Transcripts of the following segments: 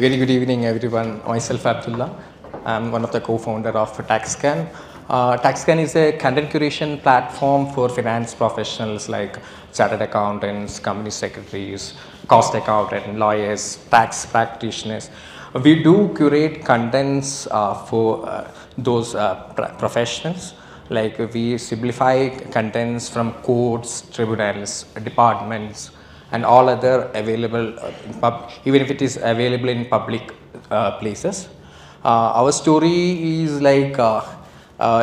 Very good evening, everyone. Myself, Abdullah. I'm one of the co-founder of Taxscan. Taxscan is a content curation platform for finance professionals like chartered accountants, company secretaries, cost accountants, lawyers, tax practitioners. We do curate contents for those professionals. Like we simplify contents from courts, tribunals, departments, and all other available, even if it is available in public places. Our story is like,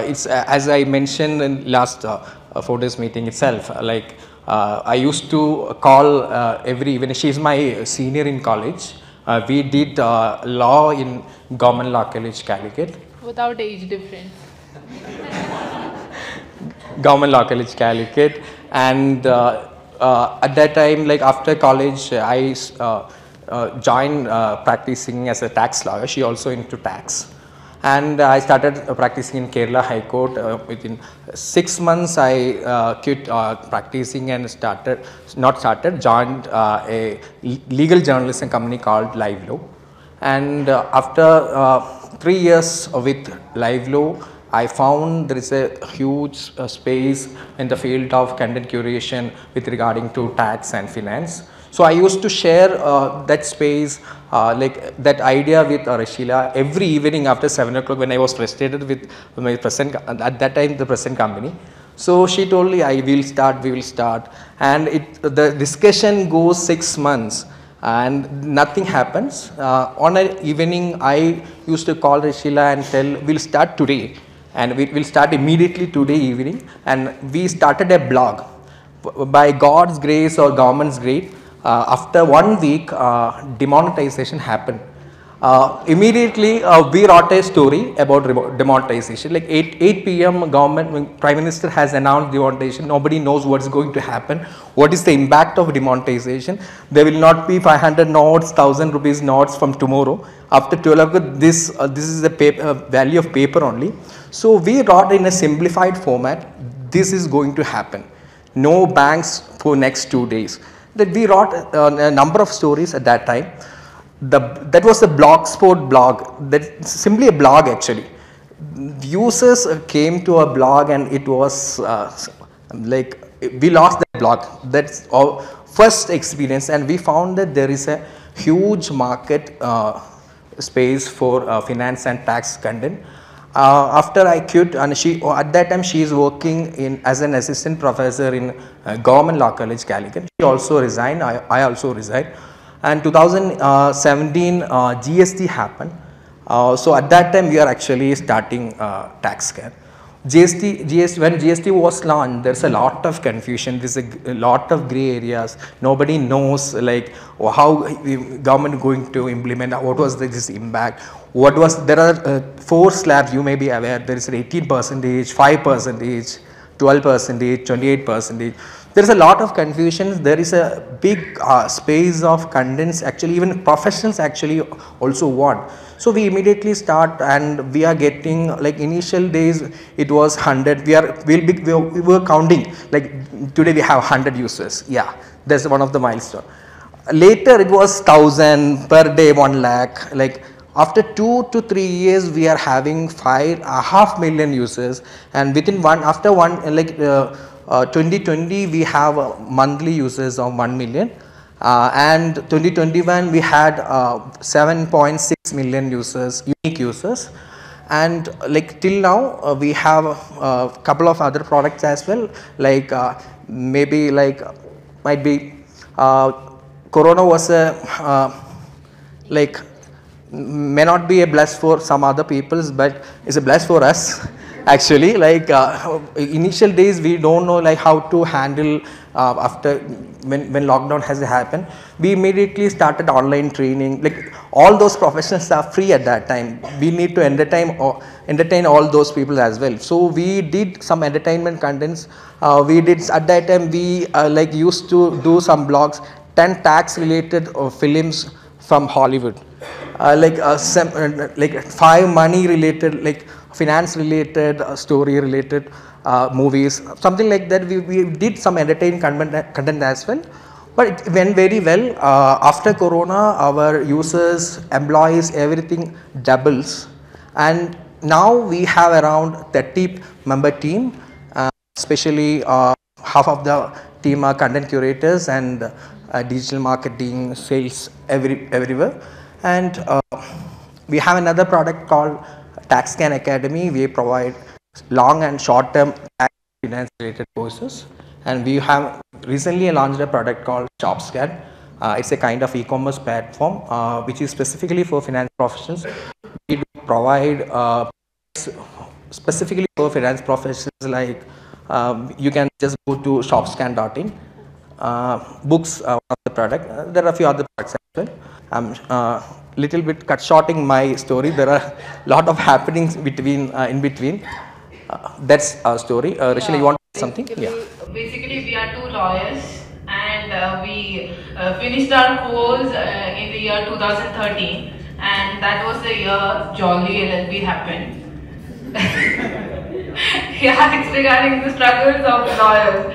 it's as I mentioned in last 4 days meeting itself, I used to call every, even she's my senior in college. We did law in Government Law College, Calicut. Without age difference. Government Law College, Calicut, and at that time, like after college, I joined practicing as a tax lawyer. She also into tax, and I started practicing in Kerala High Court. Within 6 months, I quit practicing and joined a legal journalism company called Live Law. And after 3 years with Live Law, I found there is a huge space in the field of content curation with regarding to tax and finance. So I used to share that space, like that idea with Rasheela every evening after 7 o'clock when I was frustrated with my present, at that time the present company. So she told me, we will start. And the discussion goes 6 months and nothing happens. On an evening, I used to call Rasheela and tell, we'll start today. And we will start immediately today evening, and we started a blog. By God's grace or government's grace, after 1 week, demonetization happened. Immediately, we wrote a story about demonetization. Like 8 p.m. government, Prime Minister has announced demonetization. Nobody knows what's going to happen. What is the impact of demonetization? There will not be 500 notes, 1,000 rupees notes from tomorrow. After 12 o'clock, this is the value of paper only. So we wrote in a simplified format, this is going to happen. No banks for next 2 days. That we wrote a number of stories at that time. That was the Blogspot blog. That's simply a blog actually. Users came to a blog and it was like, we lost that blog. That's our first experience, and we found that there is a huge market space for finance and tax content. After I quit, and at that time she is working as an assistant professor in Government Law College, Calicut. She also resigned. I also resigned. And 2017 GST happened. So at that time we are actually starting Taxscan. When GST was launched, there's a lot of confusion. There's a lot of gray areas. Nobody knows like how the government going to implement. What was this impact? There are 4 slabs. You may be aware. There is 18%, 5%, 12%, 28%. There is a lot of confusion. There is a big space of contents. Actually, even professionals actually also want. So we immediately start, and we are getting, like initial days it was 100. We were counting, like today we have 100 users. Yeah, that's one of the milestone. Later it was 1,000 per day, 1 lakh. Like after 2 to 3 years, we are having 5.5 million users, and within 2020 we have monthly users of 1 million. And 2021 we had 7.6 million users, unique users, and like till now we have a couple of other products as well, like maybe like might be Corona was a like may not be a bless for some other peoples, but it's a bless for us. Actually, like initial days we don't know like how to handle after when lockdown has happened. We immediately started online training. Like all those professionals are free at that time. We need to entertain all those people as well. So we did some entertainment contents. We did at that time we like used to do some blogs, 10 tax related films from Hollywood. Like 5 money related, like finance related, story related movies, something like that. We did some entertainment content as well. But it went very well. After Corona, our users, employees, everything doubles. And now we have around 30-member team, especially half of the team are content curators and digital marketing, sales, everywhere. And we have another product called Taxscan Academy. We provide long and short-term tax finance related courses. And we have recently launched a product called Shopscan. It's a kind of e-commerce platform which is specifically for finance professionals. We do provide specifically for finance professionals, like you can just go to shopscan.in. Books one of the product. There are a few other products as well. I'm little bit cut shorting my story. There are a lot of happenings between in between. That's our story. Rasheela, you want to say something? Basically, we are two lawyers, and we finished our course in the year 2013, and that was the year Jolly LLB happened. Yeah, it's regarding the struggles of lawyers.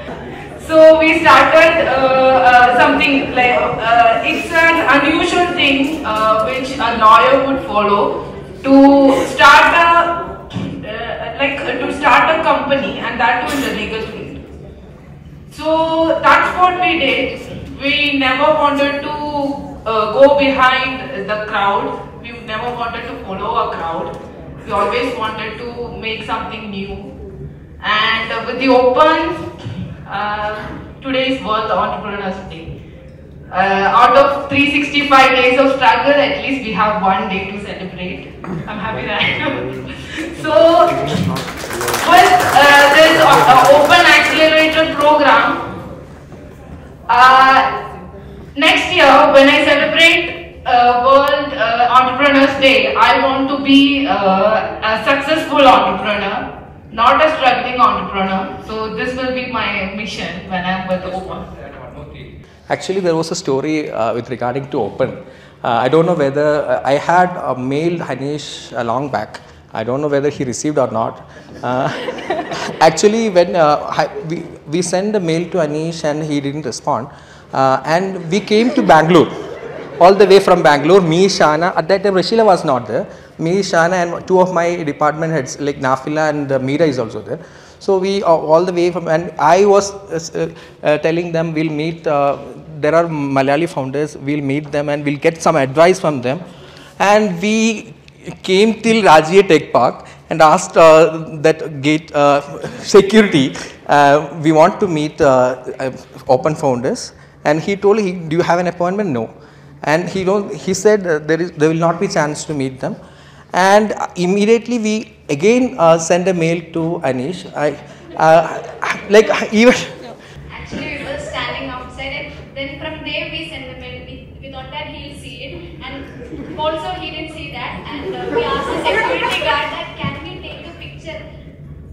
So we started something like it's an unusual thing which a lawyer would follow to start a company, and that too in the legal field. So that's what we did. We never wanted to go behind the crowd. We never wanted to follow a crowd. We always wanted to make something new. And with the Open, today is World Entrepreneurs Day. Out of 365 days of struggle, at least we have one day to celebrate. I'm happy that. So, with this Open Accelerator program, next year when I celebrate World Entrepreneurs Day, I want to be a successful entrepreneur, not a struggling entrepreneur. So this will be my mission when I'm with Open. Actually, there was a story with regarding to Open. I don't know whether I had mailed Hanish a long back. I don't know whether he received or not. Actually, when we sent a mail to Anish and he didn't respond, and we came to Bangalore, all the way from Bangalore. Me, Shana, at that time Rasheela was not there. Me, Shana, and two of my department heads like Nafila and Meera is also there. So we all the way from, and I was telling them we'll meet. There are Malayali founders. We'll meet them and we'll get some advice from them. And we came till Rajya Tech Park and asked that gate security, we want to meet Open founders. And he told, do you have an appointment? No. And he said there will not be chance to meet them. And immediately we again sent a mail to Anish. Actually, we were standing outside, and then from there we sent the mail. We thought that he'll see it, and also he didn't see that. And we asked the security guard that can we take the picture,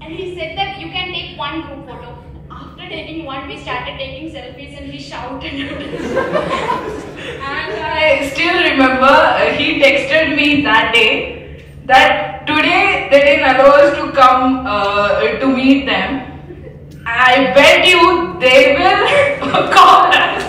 and he said that you can take one group photo. After taking one, we started taking selfies, and he shouted at us. And I still remember he texted me that day that today they didn't allow us to come to meet them. I bet you they will call us.